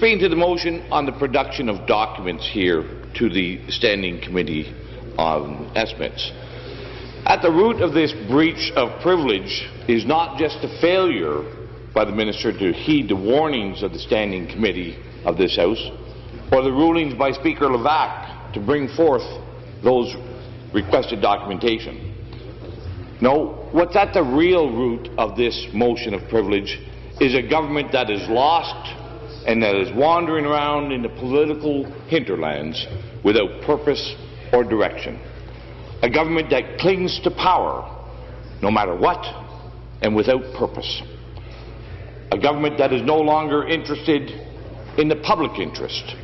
speaking to the motion on the production of documents here to the Standing Committee on Estimates. At the root of this breach of privilege is not just a failure by the Minister to heed the warnings of the Standing Committee of this House, or the rulings by Speaker Levac to bring forth those requested documentation. No, what's at the real root of this motion of privilege is a government that is lost and that is wandering around in the political hinterlands without purpose or direction. A government that clings to power no matter what and without purpose. A government that is no longer interested in the public interest,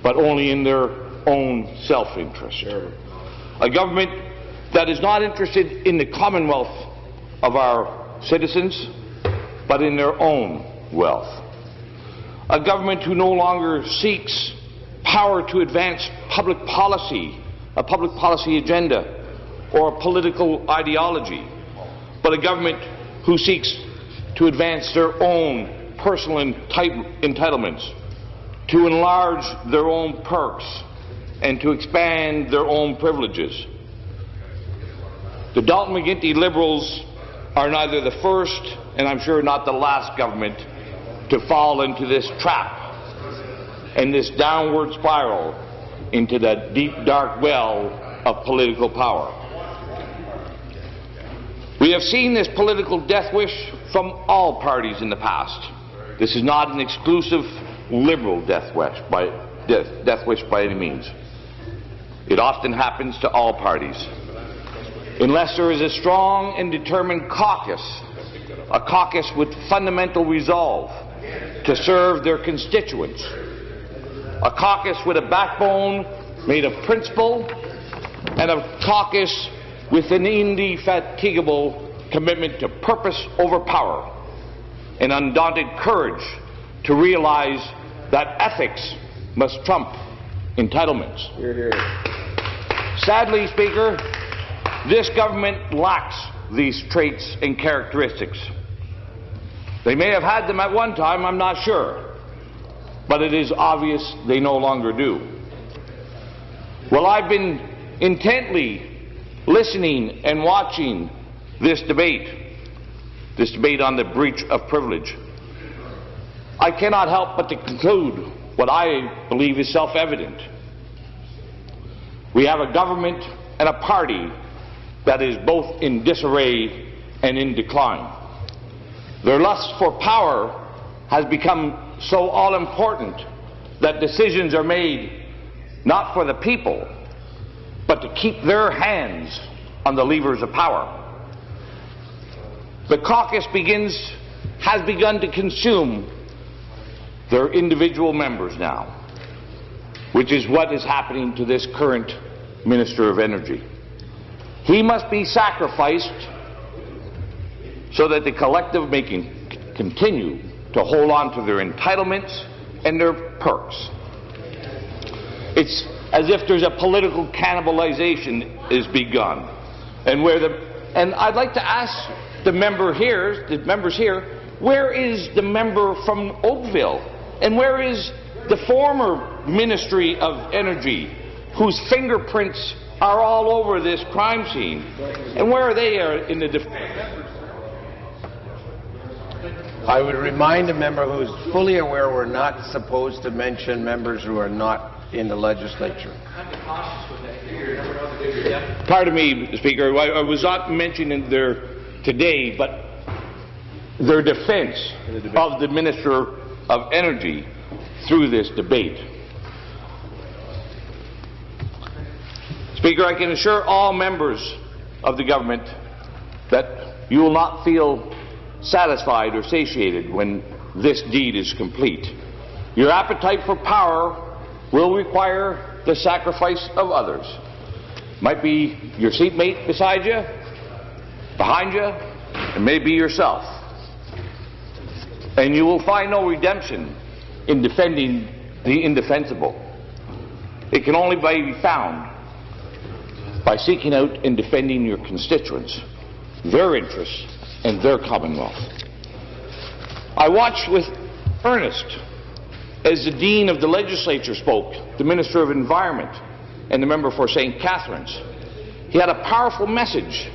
but only in their own self-interest. A government that is not interested in the commonwealth of our citizens, but in their own wealth. A government who no longer seeks power to advance public policy, a public policy agenda, or a political ideology, but a government who seeks to advance their own personal entitlements, to enlarge their own perks, and to expand their own privileges. The Dalton McGuinty Liberals are neither the first, and I'm sure not the last government to fall into this trap and this downward spiral into the deep, dark well of political power. We have seen this political death wish from all parties in the past. This is not an exclusive Liberal death wish by any means. It often happens to all parties. Unless there is a strong and determined caucus, a caucus with fundamental resolve to serve their constituents, a caucus with a backbone made of principle, and a caucus with an indefatigable commitment to purpose over power, and undaunted courage to realize that ethics must trump entitlements. Hear, hear. Sadly, Speaker, this government lacks these traits and characteristics. They may have had them at one time, I'm not sure, but it is obvious they no longer do. Well, I've been intently listening and watching this debate on the breach of privilege. I cannot help but to conclude what I believe is self-evident. We have a government and a party that is both in disarray and in decline. Their lust for power has become so all-important that decisions are made not for the people, but to keep their hands on the levers of power. The caucus has begun to consume their individual members now, which is what is happening to this current Minister of Energy. He must be sacrificed so that the collective may continue to hold on to their entitlements and their perks. It's as if there's a political cannibalization is begun, and I'd like to ask the members here, where is the member from Oakville, and where is the former Ministry of Energy, whose fingerprints are all over this crime scene, and where are they in the defense? I would remind a member who's fully aware we're not supposed to mention members who are not in the legislature. Pardon me, Speaker, I was not mentioning there today, but their defense of the Minister of Energy through this debate. Speaker, I can assure all members of the government that you will not feel satisfied or satiated when this deed is complete. Your appetite for power will require the sacrifice of others. Might be your seatmate beside you, behind you, and maybe yourself. And you will find no redemption in defending the indefensible. It can only be found by seeking out and defending your constituents, their interests, and their commonwealth. I watched with earnest as the Dean of the Legislature spoke, the Minister of Environment and the member for St. Catharines. He had a powerful message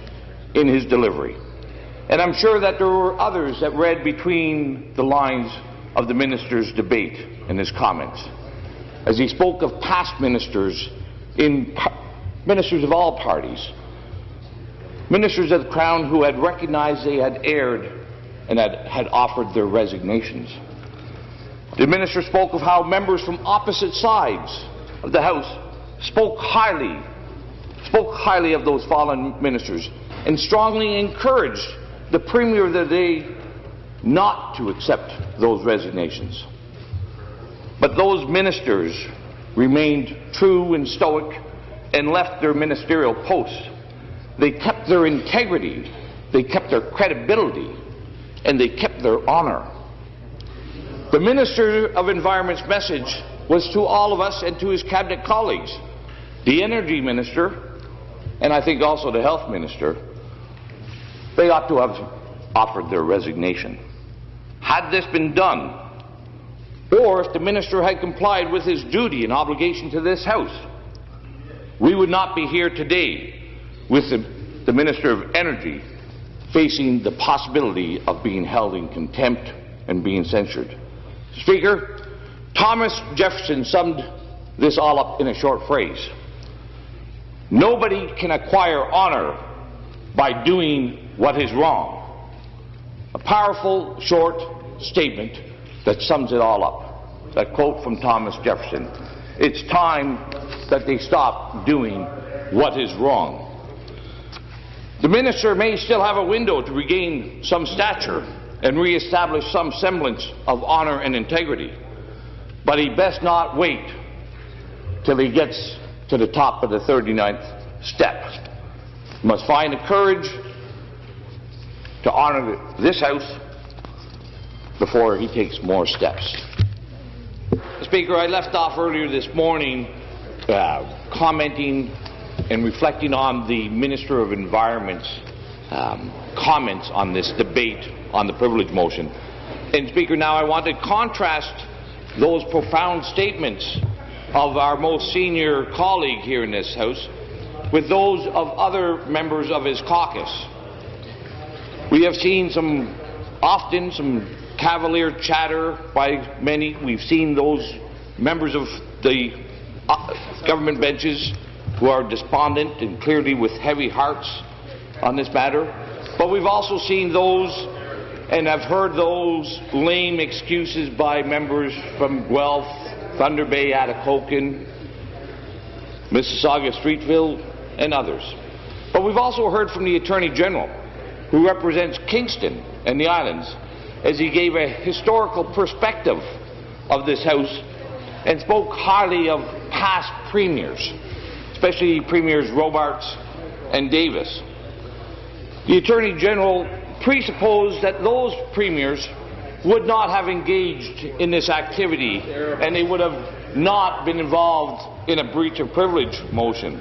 in his delivery. And I'm sure that there were others that read between the lines of the minister's debate and his comments, as he spoke of past ministers, ministers of all parties, ministers of the Crown who had recognized they had erred and had offered their resignations. The minister spoke of how members from opposite sides of the House spoke highly of those fallen ministers and strongly encouraged the Premier of the day not to accept those resignations. But those ministers remained true and stoic and left their ministerial posts. They kept their integrity, they kept their credibility, and they kept their honor. The Minister of Environment's message was to all of us and to his cabinet colleagues. The Energy Minister, and I think also the Health Minister, they ought to have offered their resignation. Had this been done, or if the Minister had complied with his duty and obligation to this House, we would not be here today with the Minister of Energy facing the possibility of being held in contempt and being censured. Speaker, Thomas Jefferson summed this all up in a short phrase. Nobody can acquire honor by doing what is wrong. A powerful, short statement that sums it all up. That quote from Thomas Jefferson. It's time that they stop doing what is wrong. The minister may still have a window to regain some stature and re-establish some semblance of honor and integrity, but he best not wait till he gets to the top of the 39th step. He must find the courage to honor this House before he takes more steps. Speaker, I left off earlier this morning commenting and reflecting on the Minister of Environment's comments on this debate on the privilege motion. And Speaker, now I want to contrast those profound statements of our most senior colleague here in this House with those of other members of his caucus. We have seen often some cavalier chatter by many. We've seen those members of the government benches who are despondent and clearly with heavy hearts on this matter. But we've also seen those and have heard those lame excuses by members from Guelph, Thunder Bay, Atikokan, Mississauga, Streetville, and others. But we've also heard from the Attorney General, who represents Kingston and the islands, as he gave a historical perspective of this House and spoke highly of past premiers, especially Premiers Robarts and Davis. The Attorney General presupposed that those premiers would not have engaged in this activity and they would have not been involved in a breach of privilege motion.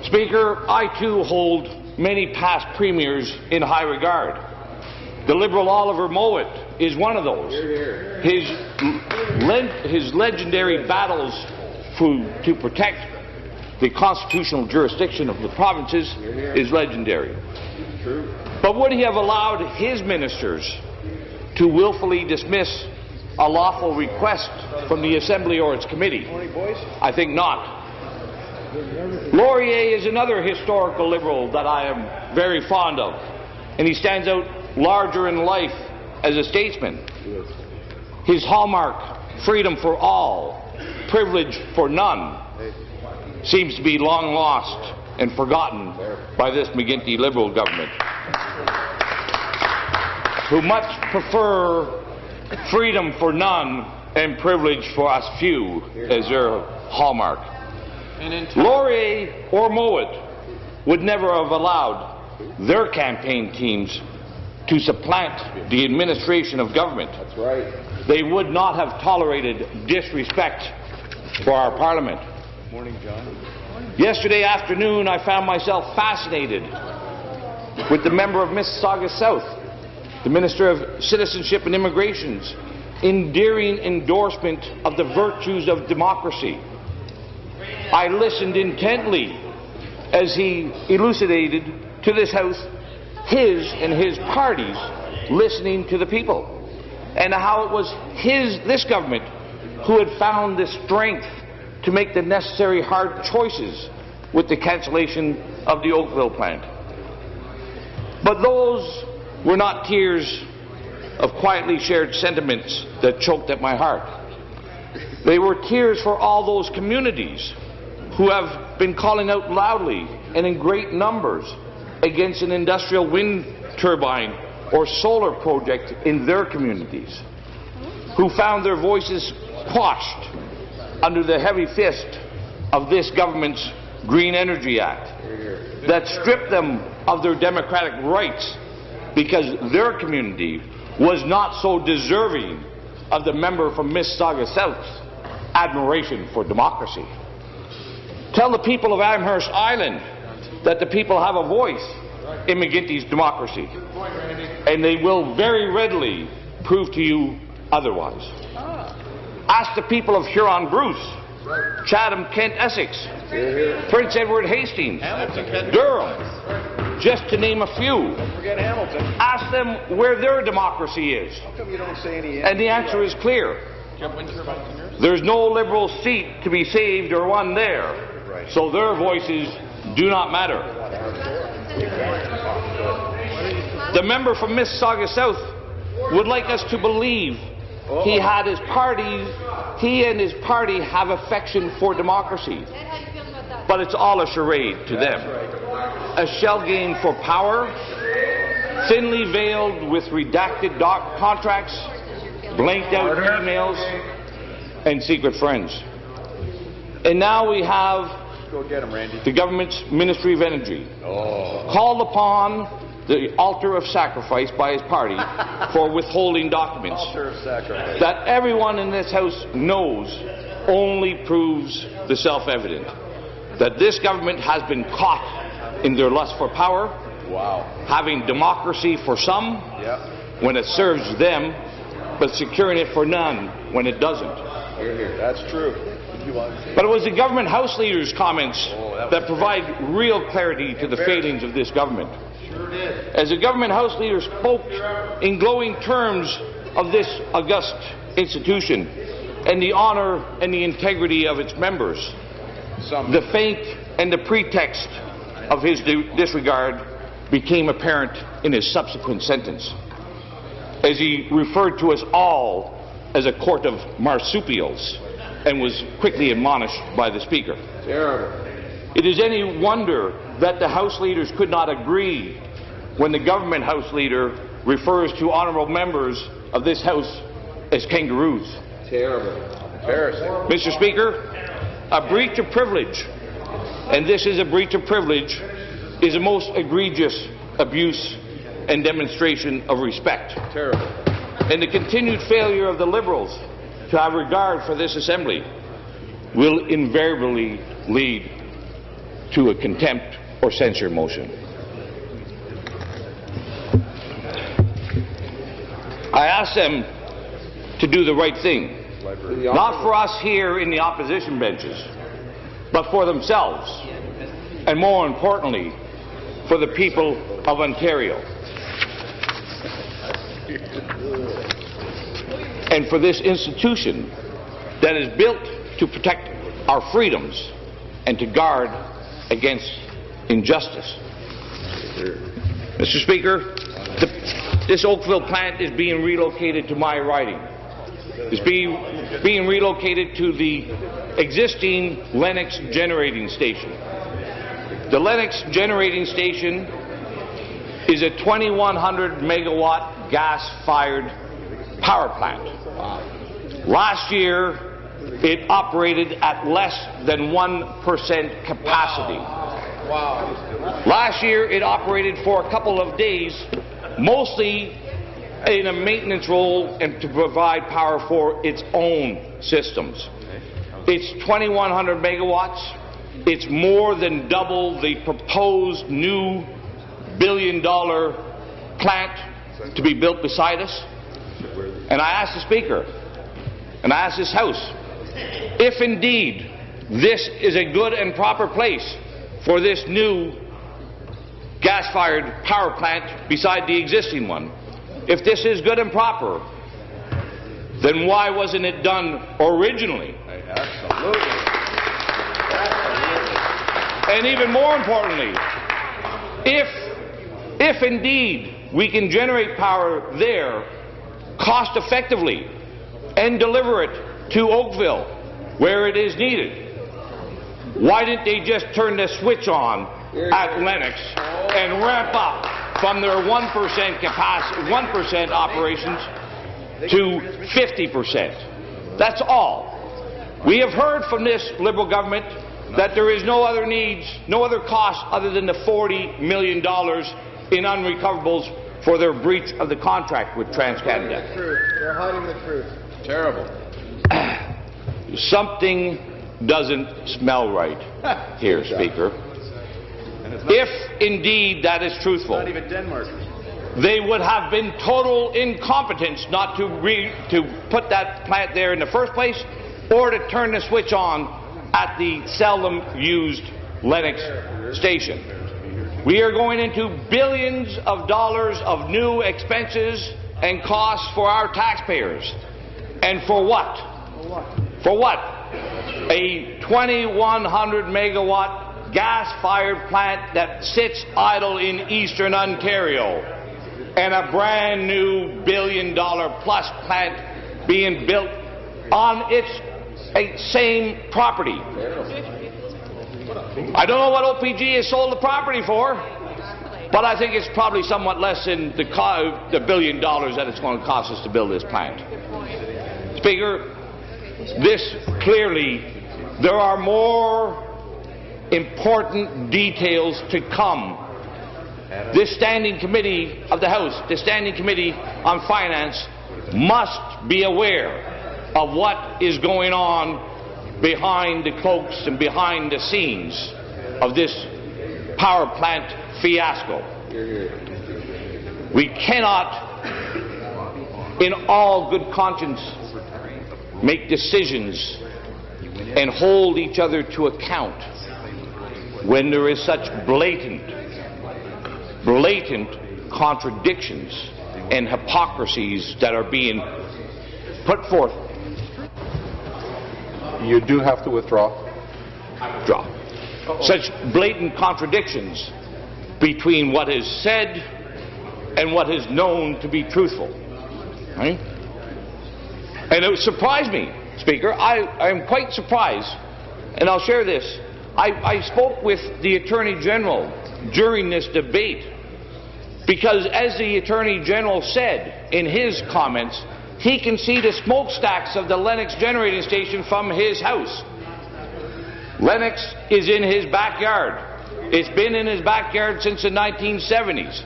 Speaker, I too hold many past premiers in high regard. The Liberal Oliver Mowat is one of those. His legendary battles to protect the constitutional jurisdiction of the provinces is legendary. But would he have allowed his ministers to willfully dismiss a lawful request from the Assembly or its committee? I think not. Laurier is another historical Liberal that I am very fond of, and he stands out larger in life as a statesman. His hallmark, freedom for all, privilege for none, seems to be long lost and forgotten by this McGuinty Liberal government, who much prefer freedom for none and privilege for us few as their hallmark. Laurier or Mowat would never have allowed their campaign teams to supplant the administration of government. That's right. They would not have tolerated disrespect for our Parliament. Morning, John. Yesterday afternoon, I found myself fascinated with the member of Mississauga South, the Minister of Citizenship and Immigration's endearing endorsement of the virtues of democracy. I listened intently as he elucidated to this House his and his party's listening to the people, and how it was this government who had found the strength to make the necessary hard choices with the cancellation of the Oakville plant. But those were not tears of quietly shared sentiments that choked at my heart. They were tears for all those communities who have been calling out loudly and in great numbers against an industrial wind turbine or solar project in their communities, who found their voices quashed under the heavy fist of this government's Green Energy Act that stripped them of their democratic rights because their community was not so deserving of the member from Mississauga South's admiration for democracy. Tell the people of Amherst Island that the people have a voice in McGuinty's democracy, and they will very readily prove to you otherwise. Ask the people of Huron-Bruce, Chatham, Kent, Essex, Prince Edward Hastings, Durham, just to name a few. Ask them where their democracy is. And the answer is clear. There's no Liberal seat to be saved or won there, so their voices do not matter. The member from Mississauga South would like us to believe he and his party have affection for democracy. But it's all a charade to them. A shell game for power, thinly veiled with redacted contracts, blanked out emails, and secret friends. And now we have the government's Ministry of Energy, called upon the altar of sacrifice by his party for withholding documents that everyone in this House knows only proves the self-evident, that this government has been caught in their lust for power, having democracy for some when it serves them, but securing it for none when it doesn't. That's true. But it was the government House leaders' comments that provide real clarity to the failings of this government. As the government House leader spoke in glowing terms of this august institution and the honour and the integrity of its members, the feint and the pretext of his disregard became apparent in his subsequent sentence, as he referred to us all as a court of marsupials and was quickly admonished by the Speaker. Terrible. It is any wonder that the House leaders could not agree when the government House leader refers to honourable members of this House as kangaroos. Terrible. Embarrassing. Mr. Speaker, a breach of privilege, and this is a breach of privilege, is a most egregious abuse and demonstration of respect. Terrible. And the continued failure of the Liberals to have regard for this Assembly will invariably lead to a contempt or censure motion. I ask them to do the right thing, not for us here in the opposition benches, but for themselves, and more importantly, for the people of Ontario, and for this institution that is built to protect our freedoms and to guard against injustice. Mr. Speaker, this Oakville plant is being relocated to my riding. It's being relocated to the existing Lennox generating station. The Lennox generating station is a 2,100 megawatt gas-fired power plant. Last year, it operated at less than 1% capacity. Last year, it operated for a couple of days, mostly in a maintenance role and to provide power for its own systems. It's 2,100 megawatts. It's more than double the proposed new $1 billion plant to be built beside us. And I ask the Speaker, and I ask this House, if indeed this is a good and proper place for this new gas-fired power plant beside the existing one, if this is good and proper, then why wasn't it done originally? Absolutely. And even more importantly, if indeed we can generate power there cost effectively and deliver it to Oakville where it is needed, why didn't they just turn the switch on at Lennox and ramp up from their 1% capacity, 1% operations to 50%? That's all. We have heard from this Liberal government that there is no other needs, no other cost other than the $40 million in unrecoverables for their breach of the contract with TransCanada. They're hiding the truth. Terrible. Something doesn't smell right here, Speaker. If indeed that is truthful, Not even Denmark. they would have been total incompetence not to put that plant there in the first place, or to turn the switch on at the seldom used Lennox station. We are going into billions of dollars of new expenses and costs for our taxpayers. And for what? For what? A 2,100 megawatt gas-fired plant that sits idle in eastern Ontario, and a brand new $1 billion plus plant being built on its same property. I don't know what OPG has sold the property for, but I think it's probably somewhat less than the $1 billion that it's going to cost us to build this plant. Speaker, this clearly, there are more important details to come. This standing committee of the House, the standing committee on finance, must be aware of what is going on behind the cloaks and behind the scenes of this power plant fiasco. We cannot, in all good conscience, make decisions and hold each other to account when there is such blatant contradictions and hypocrisies that are being put forth. You do have to withdraw. Draw. Such blatant contradictions between what is said and what is known to be truthful. Right? And it surprised me, Speaker. I am quite surprised, and I'll share this. I spoke with the Attorney General during this debate because, as the Attorney General said in his comments, he can see the smokestacks of the Lennox generating station from his house. Lennox is in his backyard. It's been in his backyard since the 1970s.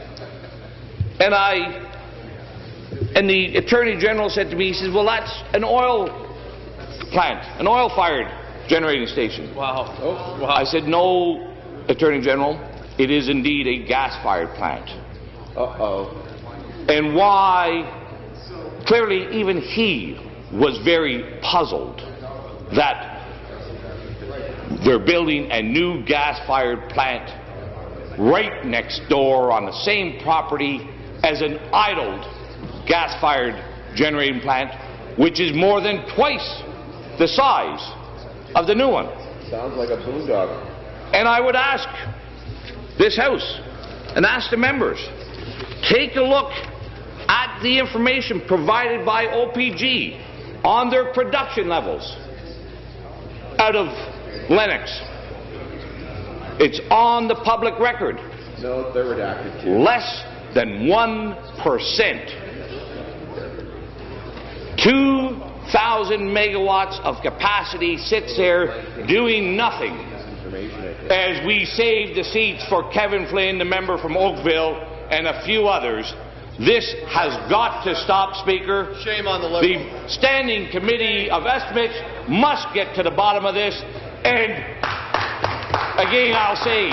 And the Attorney General said to me, he says, well, that's an oil plant, an oil-fired generating station. Wow. Oh, wow. I said, no, Attorney General, it is indeed a gas-fired plant. Uh-oh. And why? Clearly, even he was very puzzled that they're building a new gas-fired plant right next door on the same property as an idled gas-fired generating plant, which is more than twice the size of the new one. Sounds like a boondoggle. And I would ask this House and ask the members, take a look at the information provided by OPG on their production levels out of Lennox. It's on the public record. No, they're redacted too. Less than 1%. 2,000 megawatts of capacity sits there doing nothing as we save the seats for Kevin Flynn, the member from Oakville, and a few others. This has got to stop, Speaker. Shame on the Liberals. The Standing Committee of Estimates must get to the bottom of this. And again, I'll say,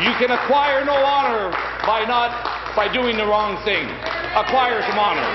you can acquire no honor by doing the wrong thing. Acquire some honor.